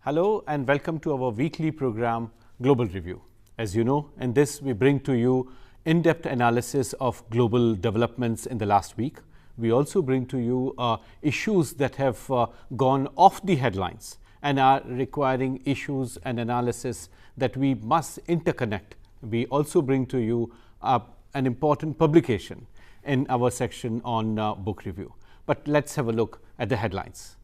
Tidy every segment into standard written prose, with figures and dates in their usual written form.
Hello and welcome to our weekly program, Global Review. As you know, in this we bring to you in-depth analysis of global developments in the last week. We also bring to you issues that have gone off the headlines and are requiring issues and analysis that we must interconnect. We also bring to you an important publication in our section on book review. But let's have a look at the headlines.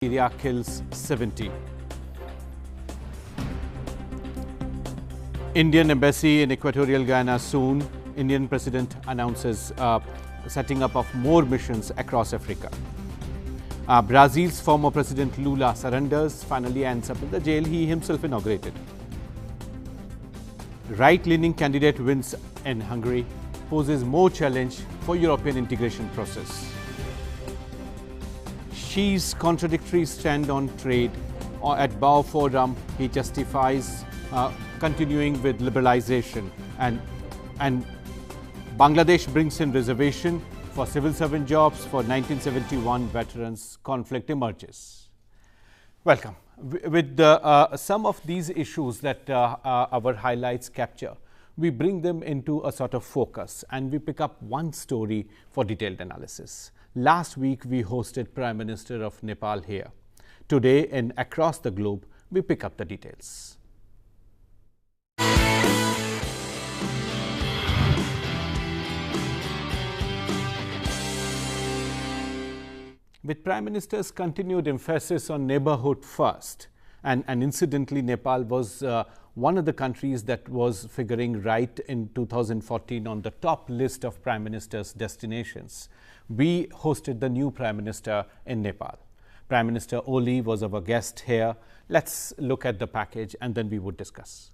Syria kills 70. Indian embassy in Equatorial Guinea soon. Indian president announces setting up of more missions across Africa. Brazil's former president Lula surrenders, finally ends up in the jail he himself inaugurated. Right-leaning candidate wins in Hungary, poses more challenge for European integration process. Xi's contradictory stand on trade. At Bao Forum, he justifies continuing with liberalization, and Bangladesh brings in reservation for civil servant jobs for 1971 veterans. Conflict emerges. Welcome. With some of these issues that our highlights capture, we bring them into a sort of focus and we pick up one story for detailed analysis. Last week, we hosted Prime Minister of Nepal here. Today, and across the globe, we pick up the details. With Prime Minister's continued emphasis on neighborhood first, and incidentally, Nepal was one of the countries that was figuring right in 2014 on the top list of Prime Minister's destinations. We hosted the new Prime Minister in Nepal. Prime Minister Oli was our guest here. Let's look at the package and then we would discuss.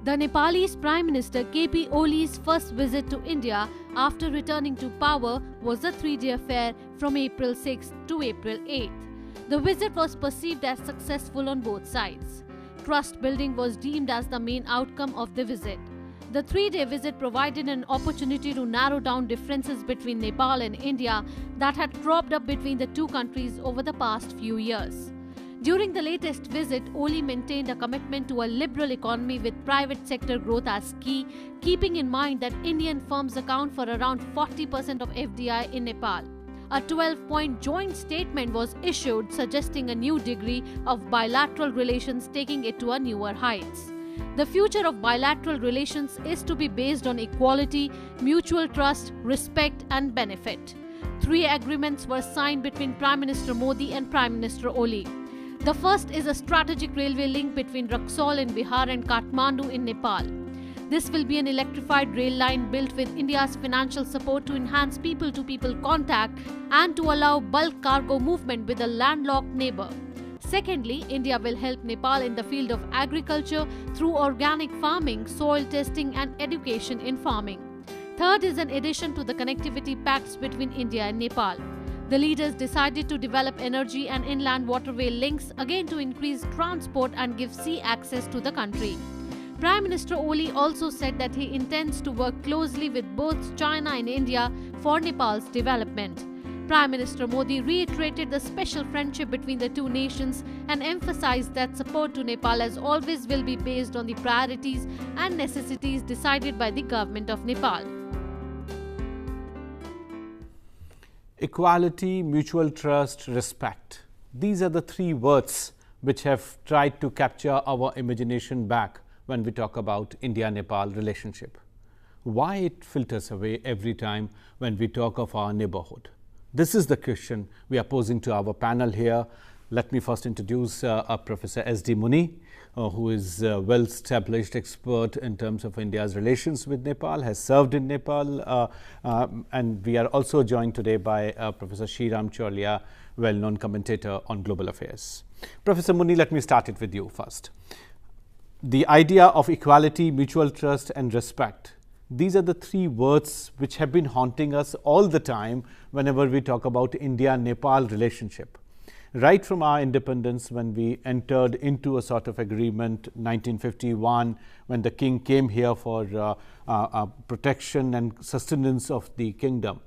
The Nepalese Prime Minister KP Oli's first visit to India after returning to power was a 3-day affair from April 6th to April 8th. The visit was perceived as successful on both sides. Trust building was deemed as the main outcome of the visit. The 3-day visit provided an opportunity to narrow down differences between Nepal and India that had cropped up between the two countries over the past few years. During the latest visit, Oli maintained a commitment to a liberal economy with private sector growth as key, keeping in mind that Indian firms account for around 40% of FDI in Nepal. A 12-point joint statement was issued suggesting a new degree of bilateral relations, taking it to a newer heights. The future of bilateral relations is to be based on equality, mutual trust, respect and benefit. 3 agreements were signed between Prime Minister Modi and Prime Minister Oli. The first is a strategic railway link between Raxaul in Bihar and Kathmandu in Nepal. This will be an electrified rail line built with India's financial support to enhance people-to-people contact and to allow bulk cargo movement with a landlocked neighbor. Secondly, India will help Nepal in the field of agriculture through organic farming, soil testing and education in farming. Third is an addition to the connectivity pacts between India and Nepal. The leaders decided to develop energy and inland waterway links again to increase transport and give sea access to the country. Prime Minister Oli also said that he intends to work closely with both China and India for Nepal's development. Prime Minister Modi reiterated the special friendship between the two nations and emphasized that support to Nepal as always will be based on the priorities and necessities decided by the government of Nepal. Equality, mutual trust, respect. These are the 3 words which have tried to capture our imagination back when we talk about India-Nepal relationship. Why it filters away every time when we talk of our neighborhood? This is the question we are posing to our panel here. Let me first introduce Professor S.D. Muni, who is a well-established expert in terms of India's relations with Nepal, has served in Nepal, and we are also joined today by Professor Sriram Chorlia, well-known commentator on global affairs. Professor Muni, let me start it with you first. The idea of equality, mutual trust and respect, These are the three words which have been haunting us all the time whenever we talk about India-Nepal relationship. Right from our independence, when we entered into a sort of agreement, 1951, when the king came here for protection and sustenance of the kingdom.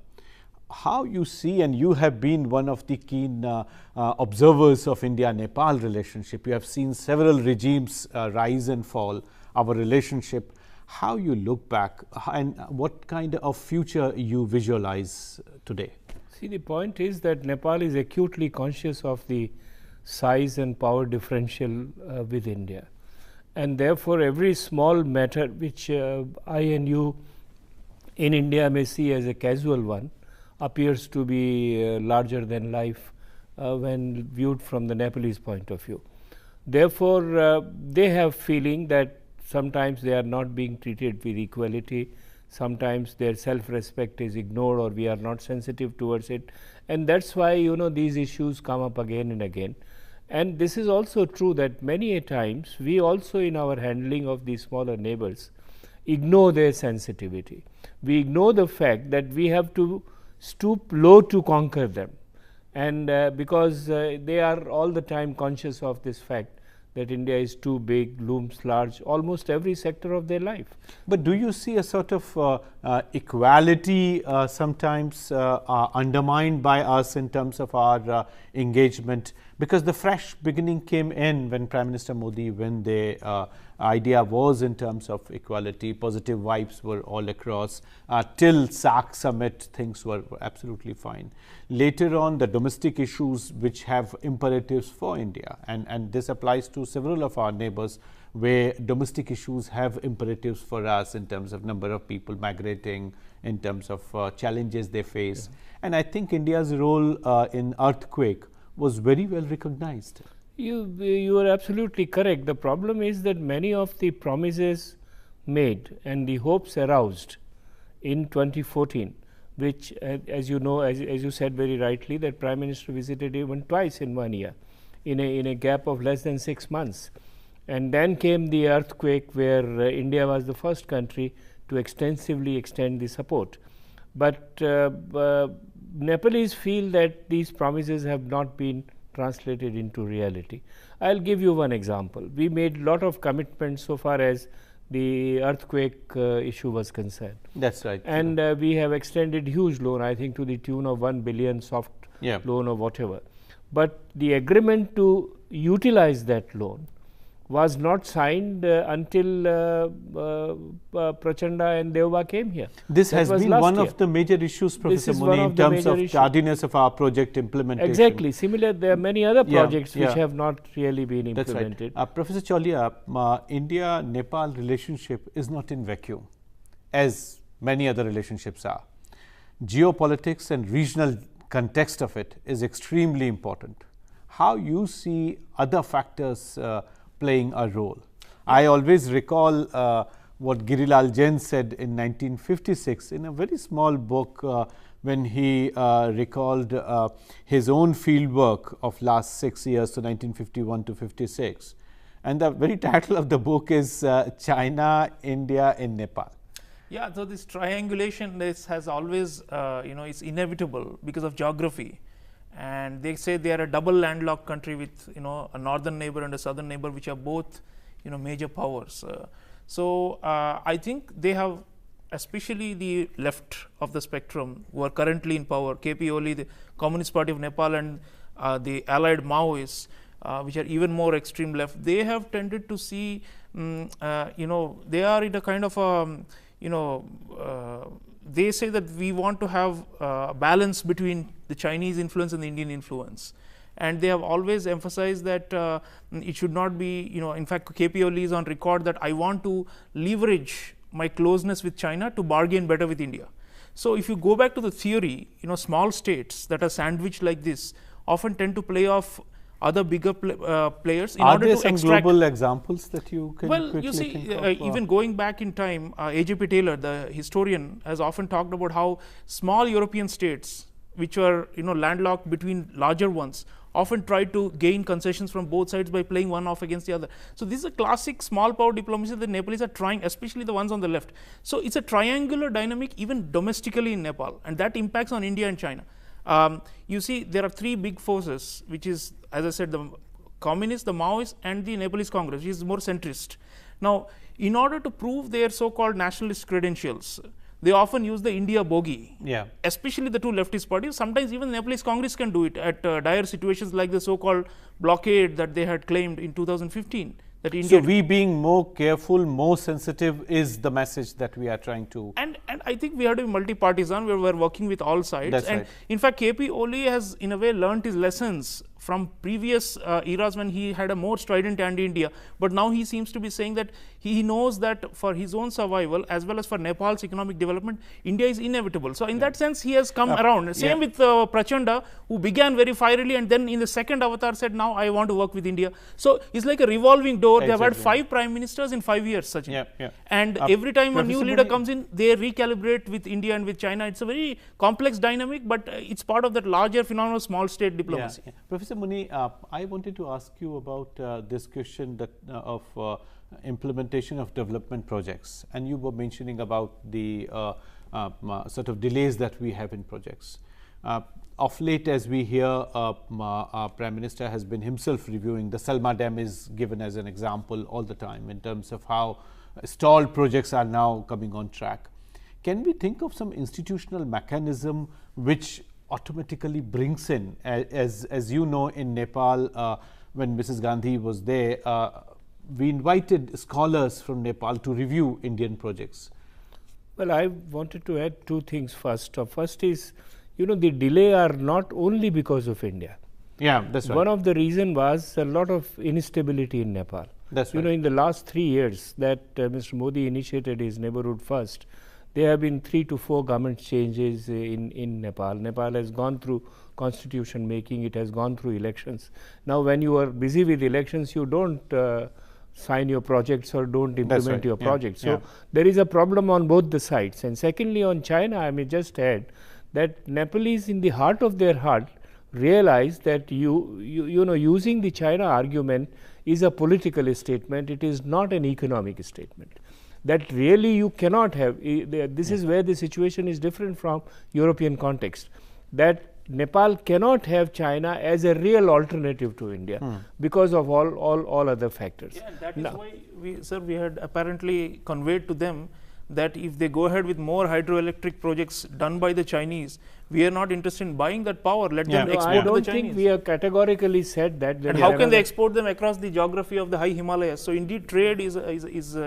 How you see, and you have been one of the keen observers of India-Nepal relationship, you have seen several regimes rise and fall, our relationship. How you look back and what kind of future you visualize today? See, the point is that Nepal is acutely conscious of the size and power differential with India, and therefore every small matter which I and you in India may see as a casual one appears to be larger than life when viewed from the Nepalese point of view. Therefore, they have feeling that sometimes they are not being treated with equality, sometimes their self-respect is ignored or we are not sensitive towards it, and that is why these issues come up again and again. And this is also true that many a times we also in our handling of these smaller neighbors ignore their sensitivity. We ignore the fact that we have to stoop low to conquer them, and because they are all the time conscious of this fact that India is too big, looms large, almost every sector of their life. But do you see a sort of equality sometimes undermined by us in terms of our engagement? Because the fresh beginning came in when Prime Minister Modi, when the idea was in terms of equality, positive vibes were all across. Till SAC summit, things were absolutely fine. Later on, the domestic issues which have imperatives for India, and this applies to several of our neighbors, where domestic issues have imperatives for us in terms of number of people migrating, in terms of challenges they face. And I think India's role in earthquake was very well recognized. You are absolutely correct. The problem is that many of the promises made and the hopes aroused in 2014, which as you know, as you said very rightly, that Prime Minister visited even twice in 1 year, in a gap of less than 6 months. And then came the earthquake, where India was the first country to extensively extend the support. But Nepalese feel that these promises have not been translated into reality. I will give you one example. We made lot of commitments so far as the earthquake issue was concerned. That's right. And we have extended huge loan, I think to the tune of 1 billion soft loan or whatever. But the agreement to utilize that loan was not signed until Prachanda and Deuba came here. This has been one of the major issues, Professor Muni, in terms of tardiness of our project implementation. Exactly. Similar, there are many other projects which have not really been implemented. That's right. Professor Chaulia, India-Nepal relationship is not in vacuum, as many other relationships are. Geopolitics and regional context of it is extremely important. How you see other factors playing a role? I always recall what Girilal Jain said in 1956 in a very small book when he recalled his own field work of last 6 years, so 1951 to 56. And the very title of the book is China, India and Nepal. Yeah, so this triangulation has always, it's inevitable because of geography. And they say they are a double landlocked country with a northern neighbor and a southern neighbor, which are both major powers. So I think they have, especially the left of the spectrum who are currently in power, KP Oli, the Communist Party of Nepal, and the allied Maoists, which are even more extreme left, they have tended to see, they are in a kind of they say that we want to have a balance between the Chinese influence and the Indian influence. And they have always emphasized that it should not be, in fact, KP Oli is on record that I want to leverage my closeness with China to bargain better with India. So if you go back to the theory, small states that are sandwiched like this often tend to play off other bigger players in order to extract. Are there some global examples that you can quickly you see, think of? Even going back in time, A.J.P. Taylor, the historian, has often talked about how small European states which were landlocked between larger ones, often tried to gain concessions from both sides by playing one off against the other. So, this is a classic small power diplomacy that the Nepalese are trying, especially the ones on the left. So, it is a triangular dynamic even domestically in Nepal, and that impacts on India and China. You see, there are three big forces, which is, as I said, the Communists, the Maoists, and the Nepalese Congress, which is more centrist. Now, in order to prove their so-called nationalist credentials, they often use the India bogey, especially the two leftist parties. Sometimes even the Nepalese Congress can do it at dire situations like the so-called blockade that they had claimed in 2015. That India so, we being more careful, more sensitive is the message that we are trying to. And I think we have to be multi-partisan, where we are working with all sides. That's and right. In fact, KP Oli has in a way learnt his lessons from previous eras when he had a more strident anti-India, but now he seems to be saying that he knows that for his own survival as well as for Nepal's economic development, India is inevitable. So, in that sense, he has come around. Same with Prachanda, who began very fierily and then in the second avatar said, now I want to work with India. So, it's like a revolving door. They have had 5 prime ministers in 5 years, Sachin. And every time a new leader comes in, they recalibrate with India and with China. It's a very complex dynamic, but it's part of that larger phenomenon of small state diplomacy. Professor Muni, I wanted to ask you about this question that of implementation of development projects, and you were mentioning about the sort of delays that we have in projects. Of late, as we hear, our Prime Minister has been himself reviewing. The Salma Dam is given as an example all the time in terms of how stalled projects are now coming on track. Can we think of some institutional mechanism which automatically brings in, as you know, in Nepal, when Mrs. Gandhi was there, we invited scholars from Nepal to review Indian projects. Well, I wanted to add 2 things first. First is, the delay are not only because of India. Yeah, that's right. One of the reason was a lot of instability in Nepal. That's right. In the last 3 years that Mr. Modi initiated his neighborhood first, there have been 3 to 4 government changes in Nepal. Nepal has gone through constitution making, it has gone through elections. Now, when you are busy with elections, you don't sign your projects or don't implement your projects. So, there is a problem on both the sides. And secondly, on China, I may just add that Nepalese, in the heart of their heart, realize that using the China argument is a political statement, it is not an economic statement. That really you cannot have, this is where the situation is different from European context, that Nepal cannot have China as a real alternative to India because of all other factors. Yeah, that is why we had apparently conveyed to them that if they go ahead with more hydroelectric projects done by the Chinese, we are not interested in buying that power, let them export to the Chinese. I don't think we have categorically said that. And how can they export them across the geography of the high Himalayas? So, indeed trade is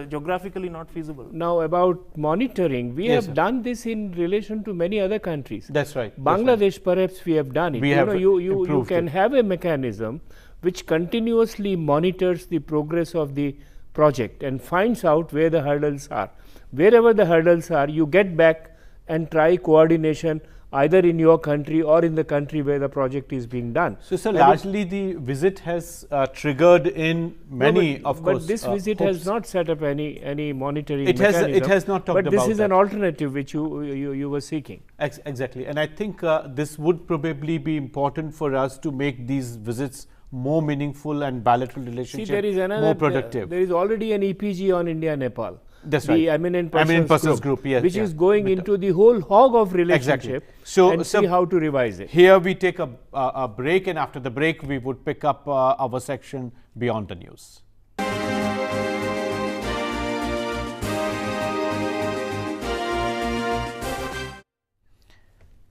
geographically not feasible. Now, about monitoring, we have done this in relation to many other countries. That's right. Bangladesh, perhaps we have done it. You can have a mechanism which continuously monitors the progress of the project and finds out where the hurdles are. Wherever the hurdles are, you get back and try coordination either in your country or in the country where the project is being done. So, sir, largely the visit has triggered in many, of course. But this visit has not set up any monitoring mechanism. It has not talked about that. But this is an alternative which you were seeking. Exactly. And I think this would probably be important for us to make these visits more meaningful and bilateral relationship more productive. There is already an EPG on India-Nepal. That's right. The Eminent Persons Group, yes, which is going into the whole hog of relationship and see how to revise it. Here we take a break, and after the break we would pick up our section Beyond the News.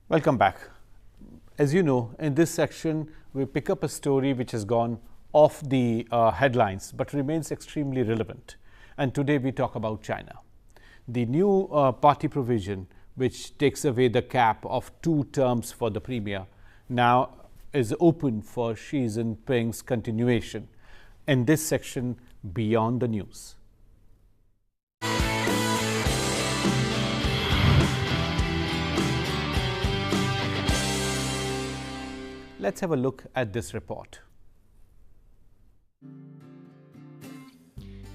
Welcome back. As you know, in this section we pick up a story which has gone off the headlines but remains extremely relevant. And today we talk about China. The new party provision, which takes away the cap of 2 terms for the premier, now is open for Xi Jinping's continuation. In this section, Beyond the News. Let's have a look at this report.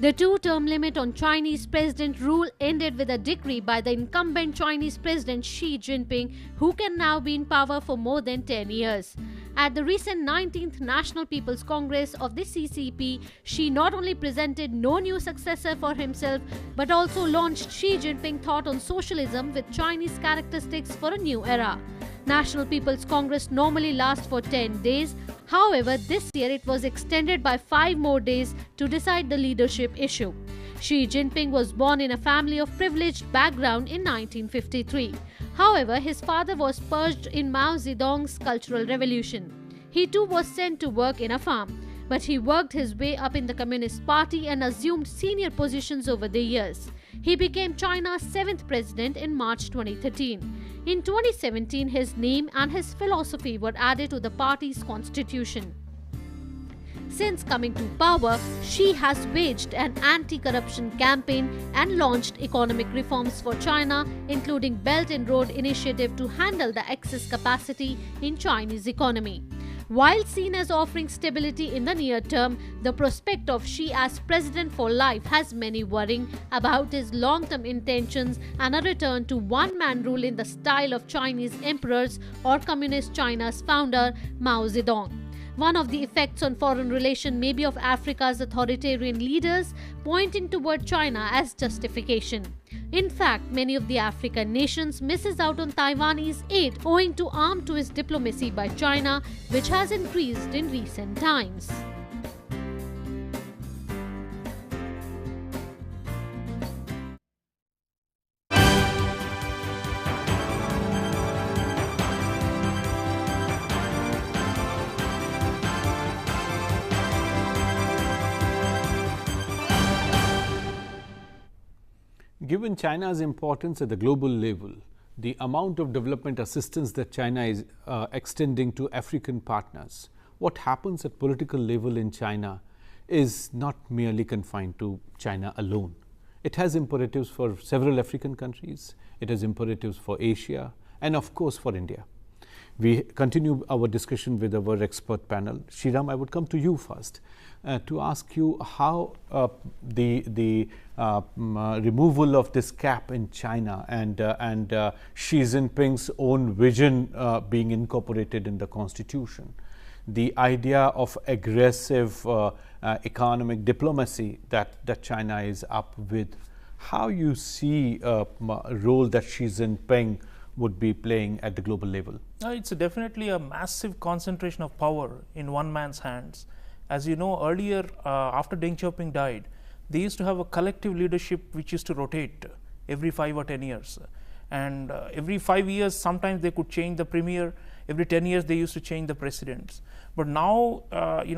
The two-term limit on Chinese president rule ended with a decree by the incumbent Chinese president Xi Jinping, who can now be in power for more than 10 years. At the recent 19th National People's Congress of the CCP, Xi not only presented no new successor for himself, but also launched Xi Jinping thought on socialism with Chinese characteristics for a new era. National People's Congress normally lasts for 10 days. However, this year it was extended by 5 more days to decide the leadership issue. Xi Jinping was born in a family of privileged background in 1953. However, his father was purged in Mao Zedong's Cultural Revolution. He too was sent to work in a farm, but he worked his way up in the Communist Party and assumed senior positions over the years. He became China's 7th president in March 2013. In 2017, his name and his philosophy were added to the party's constitution. Since coming to power, Xi has waged an anti-corruption campaign and launched economic reforms for China, including Belt and Road Initiative to handle the excess capacity in Chinese economy. While seen as offering stability in the near term, the prospect of Xi as president for life has many worrying about his long-term intentions and a return to one-man rule in the style of Chinese emperors or Communist China's founder Mao Zedong. One of the effects on foreign relations may be of Africa's authoritarian leaders pointing toward China as justification. In fact, many of the African nations misses out on Taiwanese aid owing to armed twist diplomacy by China, which has increased in recent times. Given China's importance at the global level, the amount of development assistance that China is extending to African partners, what happens at political level in China is not merely confined to China alone. It has imperatives for several African countries, it has imperatives for Asia, and of course for India. We continue our discussion with our expert panel. Sriram, I would come to you first to ask you how the removal of this cap in China and Xi Jinping's own vision being incorporated in the constitution, the idea of aggressive economic diplomacy that China is up with, how you see a role that Xi Jinping would be playing at the global level? It's definitely a massive concentration of power in one man's hands. As you know, earlier, after Deng Xiaoping died, they used to have a collective leadership which used to rotate every 5 or 10 years. And every 5 years, sometimes they could change the premier. Every 10 years, they used to change the presidents. But now,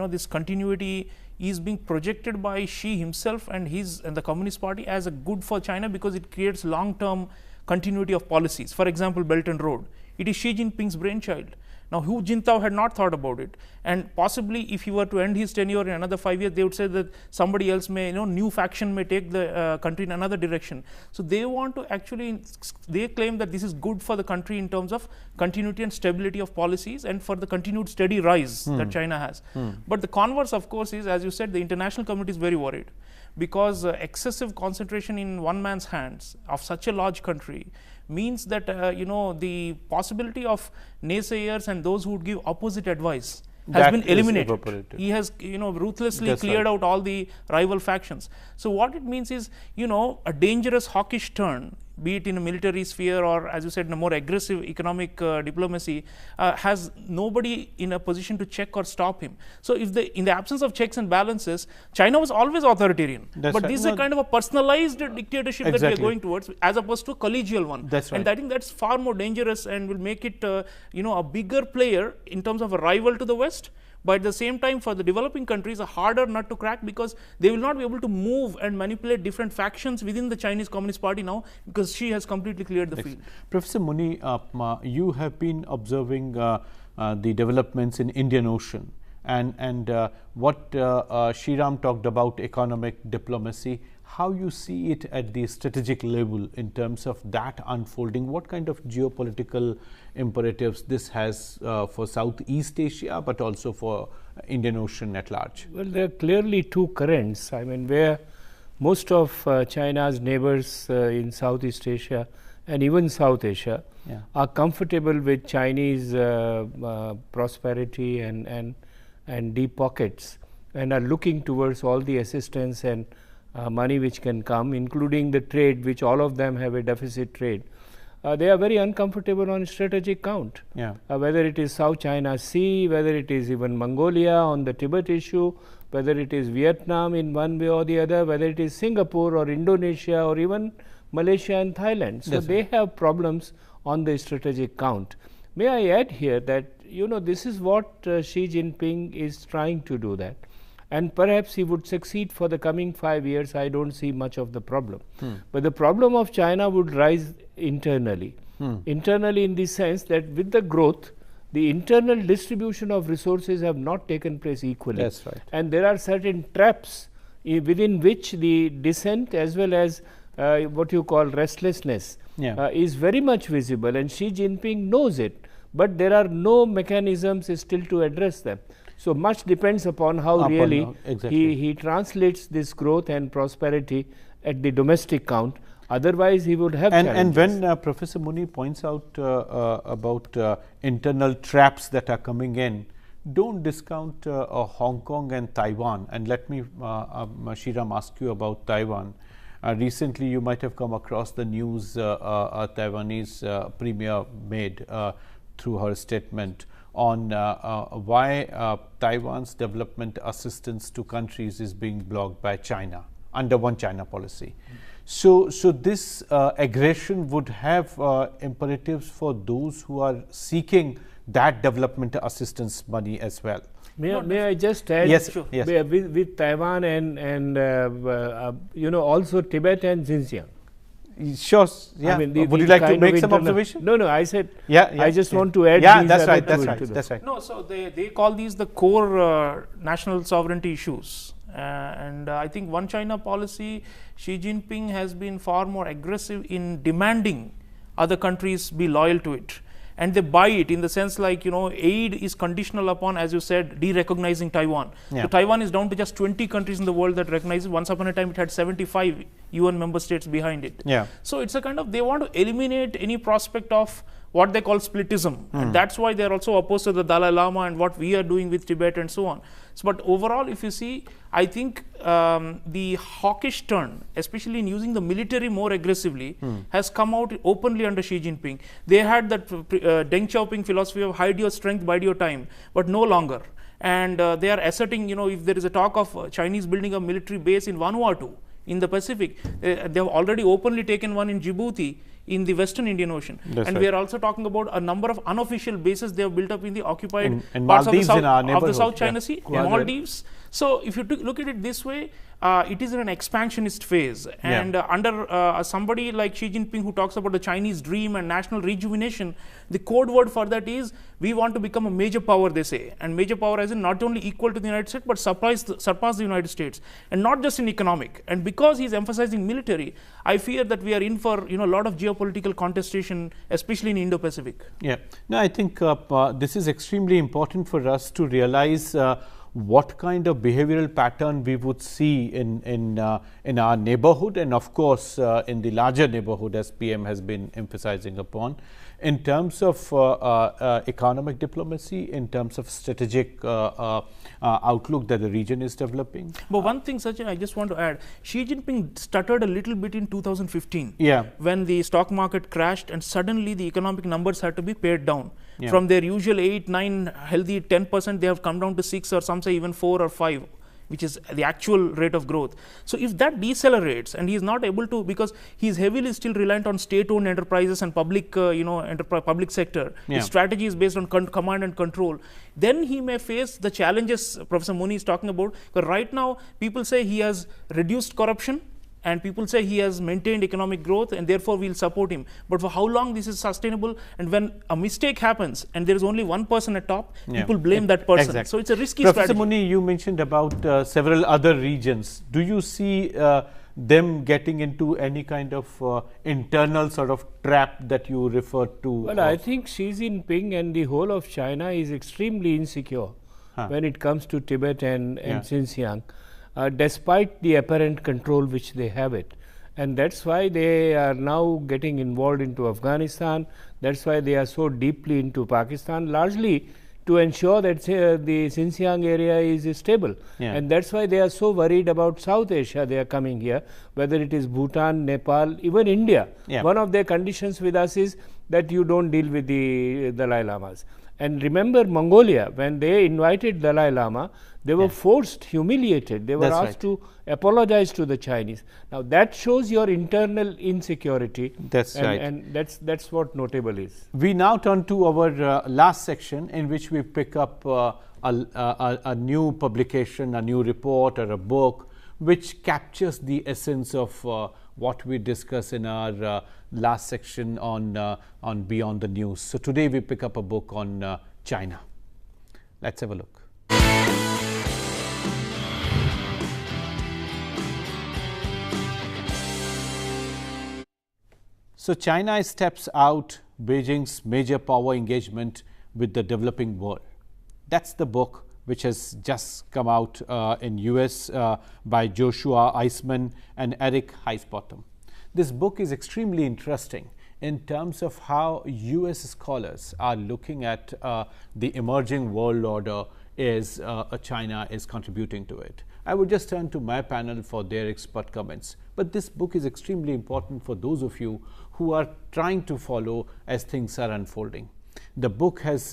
this continuity is being projected by Xi himself and the Communist Party as a good for China because it creates long-term continuity of policies. For example, Belt and Road. It is Xi Jinping's brainchild. Now, Hu Jintao had not thought about it, and possibly if he were to end his tenure in another 5 years, they would say that somebody else may, new faction may take the country in another direction. So they want to actually, they claim that this is good for the country in terms of continuity and stability of policies and for the continued steady rise that China has. But the converse, of course, is, as you said, the international community is very worried because excessive concentration in one man's hands of such a large country means that the possibility of naysayers and those who would give opposite advice has been eliminated. He has ruthlessly cleared out all the rival factions. So what it means is a dangerous hawkish turn, be it in a military sphere or, as you said, in a more aggressive economic diplomacy, has nobody in a position to check or stop him. So if in the absence of checks and balances, China was always authoritarian. But this is a kind of a personalized dictatorship that we are going towards, as opposed to a collegial one. And I think that's far more dangerous and will make it a bigger player in terms of a rival to the West. But at the same time, for the developing countries, a harder nut to crack because they will not be able to move and manipulate different factions within the Chinese Communist Party now because Xi has completely cleared the field. Professor Muni, you have been observing the developments in Indian Ocean and what Sriram talked about economic diplomacy, how you see it at the strategic level in terms of that unfolding, what kind of geopolitical imperatives this has for Southeast Asia, but also for Indian Ocean at large? Well, there are clearly two currents. I mean, where most of China's neighbors in Southeast Asia and even South Asia are comfortable with Chinese prosperity and deep pockets, and are looking towards all the assistance and money which can come, including the trade, which all of them have a deficit trade. They are very uncomfortable on strategic count, whether it is South China Sea, whether it is even Mongolia on the Tibet issue, whether it is Vietnam in one way or the other, whether it is Singapore or Indonesia or even Malaysia and Thailand. So, they have problems on the strategic count. May I add here that this is what Xi Jinping is trying to do that, and perhaps he would succeed for the coming 5 years. I don't see much of the problem, but the problem of China would rise internally. Internally in the sense that with the growth, the internal distribution of resources have not taken place equally. That's right. And there are certain traps within which the dissent as well as what you call restlessness is very much visible, and Xi Jinping knows it, but there are no mechanisms still to address them. So, much depends upon how really he translates this growth and prosperity at the domestic count. Otherwise, he would have challenges. And when Professor Muni points out about internal traps that are coming in, don't discount Hong Kong and Taiwan. And let me, Shriram, ask you about Taiwan. Recently, you might have come across the news a Taiwanese premier made through her statement on why Taiwan's development assistance to countries is being blocked by China under one China policy. So this aggression would have imperatives for those who are seeking that development assistance money as well. May I just add? Yes, sure. Yes. With Taiwan and also Tibet and Xinjiang. Sure. Yeah. I mean, would you like to make some observation? No. I said. I just want to add. That's right. That's right. No. So they call these the core national sovereignty issues, and I think one China policy, Xi Jinping has been far more aggressive in demanding other countries be loyal to it. And they buy it in the sense like, aid is conditional upon, as you said, de-recognizing Taiwan. So Taiwan is down to just 20 countries in the world that recognize it. Once upon a time, it had 75 UN member states behind it. So it's a kind of, they want to eliminate any prospect of what they call splitism. And that's why they're also opposed to the Dalai Lama and what we are doing with Tibet and so on. So, but overall, if you see, I think the hawkish turn, especially in using the military more aggressively, has come out openly under Xi Jinping. They had that Deng Xiaoping philosophy of hide your strength, bide your time, but no longer. And they are asserting, if there is a talk of Chinese building a military base in Vanuatu, in the Pacific, they have already openly taken one in Djibouti, in the Western Indian Ocean. We are also talking about a number of unofficial bases they have built up in the occupied parts of the South China Sea, Maldives. So, if you look at it this way, it is in an expansionist phase, and under somebody like Xi Jinping who talks about the Chinese dream and national rejuvenation, the code word for that is we want to become a major power, they say, and major power as in not only equal to the United States but surpass the United States, and not just in economic. And because he is emphasizing military, I fear that we are in for a lot of geopolitical contestation, especially in Indo-Pacific. No, I think this is extremely important for us to realize what kind of behavioral pattern we would see in our neighborhood, and of course in the larger neighborhood, as PM has been emphasizing upon, in terms of economic diplomacy, in terms of strategic outlook that the region is developing. But one thing, Sachin, I just want to add, Xi Jinping stuttered a little bit in 2015 when the stock market crashed and suddenly the economic numbers had to be pared down. From their usual 8, 9, healthy 10%, they have come down to 6, or some say even 4 or 5, which is the actual rate of growth. So, if that decelerates and he is not able to, because he is heavily still reliant on state-owned enterprises and public, public sector, his strategy is based on command and control, then he may face the challenges Professor Muni is talking about. Because right now, people say he has reduced corruption, and people say he has maintained economic growth and therefore we will support him. But for how long this is sustainable, and when a mistake happens and there is only one person at top, people blame that person. So, it's a risky strategy. Professor Muni, you mentioned about several other regions. Do you see them getting into any kind of internal sort of trap that you referred to? Well, I think Xi Jinping and the whole of China is extremely insecure when it comes to Tibet and Xinjiang. despite the apparent control which they have it. And that's why they are now getting involved into Afghanistan. That's why they are so deeply into Pakistan, largely to ensure that the Xinjiang area is stable. Yeah. And that's why they are so worried about South Asia. They are coming here, whether it is Bhutan, Nepal, even India. Yeah. One of their conditions with us is that you don't deal with the Dalai Lamas. And remember Mongolia, when they invited Dalai Lama, they were forced, humiliated. They were That's asked right. to apologize to the Chinese. Now that shows your internal insecurity. That's right. And that's what notable is. We now turn to our last section, in which we pick up a new publication, a new report or a book which captures the essence of what we discuss in our last section on Beyond the News. So today we pick up a book on China. Let's have a look. So China steps out Beijing's major power engagement with the developing world. That's the book which has just come out in US by Joshua Eisenman and Eric Heginbotham. This book is extremely interesting in terms of how US scholars are looking at the emerging world order as China is contributing to it. I would just turn to my panel for their expert comments. But this book is extremely important for those of you who are trying to follow as things are unfolding. The book has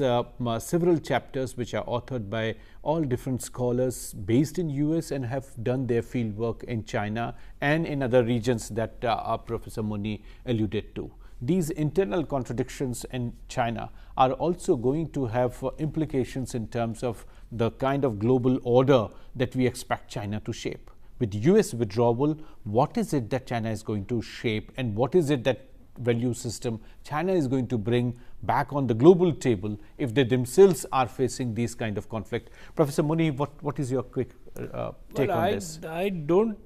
several chapters which are authored by all different scholars based in US and have done their field work in China and in other regions that Professor Muni alluded to. These internal contradictions in China are also going to have implications in terms of the kind of global order that we expect China to shape. With US withdrawal, what is it that China is going to shape, and what is it that value system China is going to bring back on the global table if they themselves are facing these kind of conflict? Professor Muni, what is your quick take on this? I don't.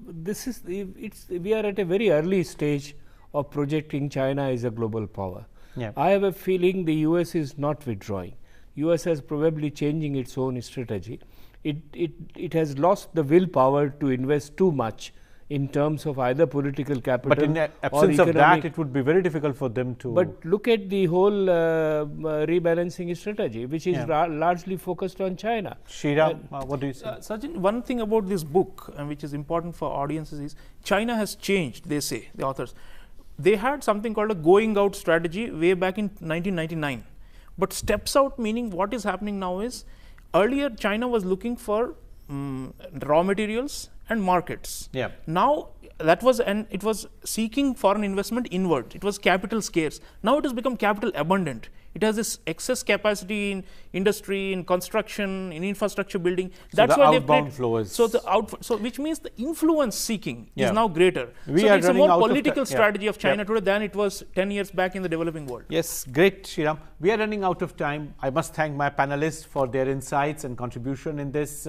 This is we are at a very early stage of projecting China as a global power. Yeah. I have a feeling the US is not withdrawing. US is probably changing its own strategy. It has lost the willpower to invest too much in terms of either political capital. But in the absence of that, it would be very difficult for them to. But look at the whole rebalancing strategy, which is largely focused on China. Shriram, what do you say? Sachin, one thing about this book, which is important for audiences, is China has changed, they say, the authors. They had something called a going out strategy way back in 1999. But steps out, meaning what is happening now is, earlier China was looking for raw materials and markets. Yeah. Now that was, and it was seeking foreign investment inward. It was capital scarce. Now it has become capital abundant. It has this excess capacity in industry, in construction, in infrastructure building. That's why they've played. So which means the influence seeking is now greater. So it's a more political strategy of China today than it was 10 years back in the developing world. Yes, great, Shriram. We are running out of time. I must thank my panelists for their insights and contribution in this.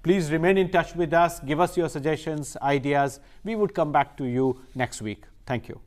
Please remain in touch with us. Give us your suggestions, ideas. We would come back to you next week. Thank you.